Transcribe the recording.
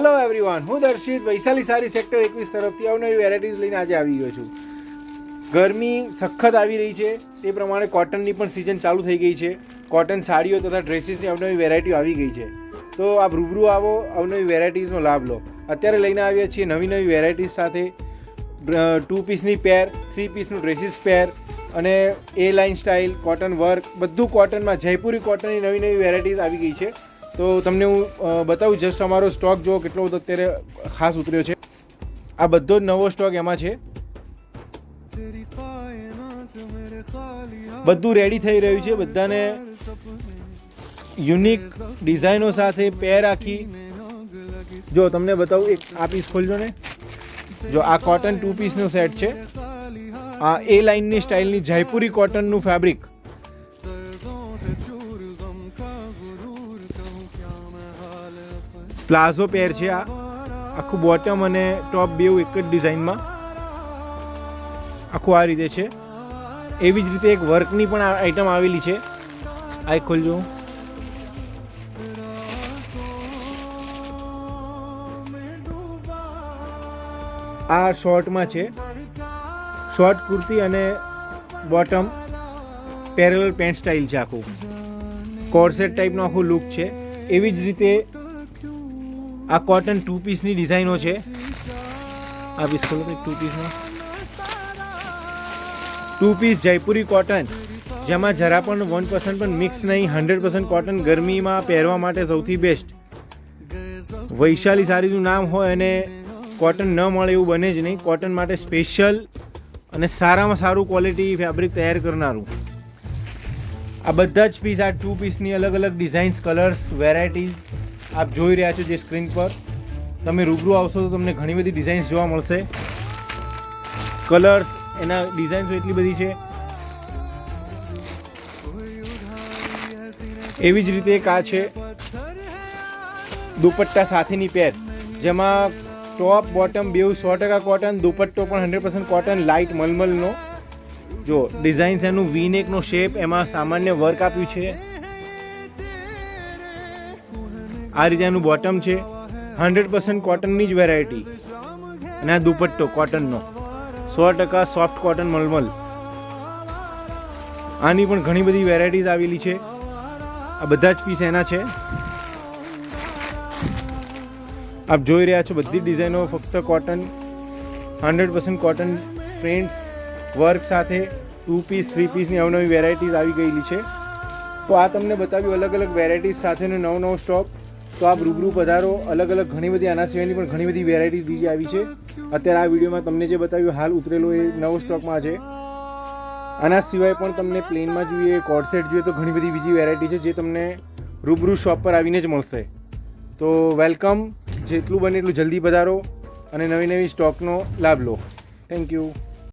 Hello everyone, હું દર્શિત વૈશાલી સારી sector 21 તરફથી અવનવી વેરાયટીઝ લઈને આજે આવી ગયો છું. ગરમી સખત આવી રહી છે, તે પ્રમાણે કોટનની પણ સિઝન ચાલુ થઈ ગઈ છે. કોટન સાડીઓ તથા ડ્રેસીસની અવનવી વેરાયટીઓ આવી ગઈ છે. તો આપ રૂબરૂ આવો, અવનવી વેરાયટીઝનો લાભ લો. અત્યારે લઈને આવ્યા છીએ નવી વેરાયટીઝ સાથે 2 પીસની પેર, 3 પીસનું ડ્રેસીસ પેર અને એ લાઇન સ્ટાઇલ, કોટન વર્ક, બધું કોટનમાં જયપુરી કોટનની નવી વેરાયટીઝ આવી ગઈ છે. તો તમને હું બતાવું, જસ્ટ અમારો સ્ટોક જો કેટલો બધો અત્યારે ખાસ ઉતર્યો છે. આ બધો જ નવો સ્ટોક એમાં છે. બધું રેડી થઈ રહ્યું છે. બધાને યુનિક ડિઝાઇનો સાથે પેર આખી. જો તમને બતાવું, એક આ પીસ ખોલજો ને. જો આ કોટન 2 પીસનો સેટ છે. આ એ લાઇનની સ્ટાઇલની જયપુરી કોટનનું ફેબ્રિક. પ્લાઝો પેર છે. આ આખું બોટમ અને ટોપ બેઉ એક જ ડિઝાઇનમાં આખું આ રીતે છે. એવી જ રીતે એક વર્કની પણ આઈટમ આવેલી છે. આ એક ખોલજો. આ શોર્ટમાં છે. શોર્ટ કુર્તી અને બોટમ પેરેલલ પેન્ટ સ્ટાઇલ છે. આખું કોર્સેટ ટાઈપનો આખું લુક છે. એવી જ રીતે આ કોટન 2 પીસની ડિઝાઇનો છે. આ પીસ ખોલો તો 2 પીસનો 2 પીસ જયપુરી કોટન, જેમાં જરા પણ 1% પણ મિક્સ નહીં, 100% કોટન. ગરમીમાં પહેરવા માટે સૌથી બેસ્ટ. વૈશાલી સાડીનું નામ હોય અને કોટન ન મળે એવું બને જ નહીં. કોટન માટે સ્પેશિયલ અને સારામાં સારું ક્વોલિટી ફેબ્રિક તૈયાર કરનારું. આ બધા જ પીસ, આ 2 પીસની અલગ અલગ ડિઝાઇન્સ, કલર્સ, વેરાયટીઝ આપ જોઈ રહ્યા છો જે સ્ક્રીન પર. તમે રૂબરૂ આવશો તો તમને ઘણી બધી ડિઝાઇન્સ જોવા મળશે. કલર્સ, એના ડિઝાઇન્સ એટલી બધી છે. એવી જ રીતે એક આ છે દુપટ્ટા સાથેની પેર, જેમાં ટોપ બોટમ બેઉ 100% કોટન, દુપટ્ટો પણ 100% કોટન, લાઇટ મલમલનો. જો ડિઝાઇન્સ, એનું વીનેકનો શેપ, એમાં સામાન્ય વર્ક આપ્યું છે. આ રીતે એનું બોટમ છે. 100% કોટનની જ વેરાયટી. અને આ દુપટ્ટો કોટનનો 100% સોફ્ટ કોટન મલમલ. આની પણ ઘણી બધી વેરાયટીઝ આવેલી છે. આ બધા જ પીસ એના છે. આપ જોઈ રહ્યા છો બધી ડિઝાઇનો ફક્ત કોટન, 100% કોટન પ્રિન્ટ્સ વર્ક સાથે 2 પીસ 3 પીસની અવનવી વેરાયટીઝ આવી ગયેલી છે. તો આ તમને બતાવ્યું અલગ અલગ વેરાયટીઝ સાથેનો નવો સ્ટોક. તો આપ રૂબરૂ પધારો. અલગ અલગ ઘણી બધી આના સિવાયની પણ ઘણી બધી વેરાયટીઝ બીજી આવી છે. અત્યારે આ વિડીયોમાં તમને જે બતાવ્યું હાલ ઉતરેલો એ નવો સ્ટોકમાં છે. આના સિવાય પણ તમને પ્લેનમાં જોઈએ, કોર્ડસેટ જોઈએ, તો ઘણી બધી બીજી વેરાયટી છે જે તમને રૂબરૂ શોપ પર આવીને જ મળશે. તો વેલકમ. જેટલું બને એટલું જલ્દી પધારો અને નવી સ્ટોકનો લાભ લો. Thank you.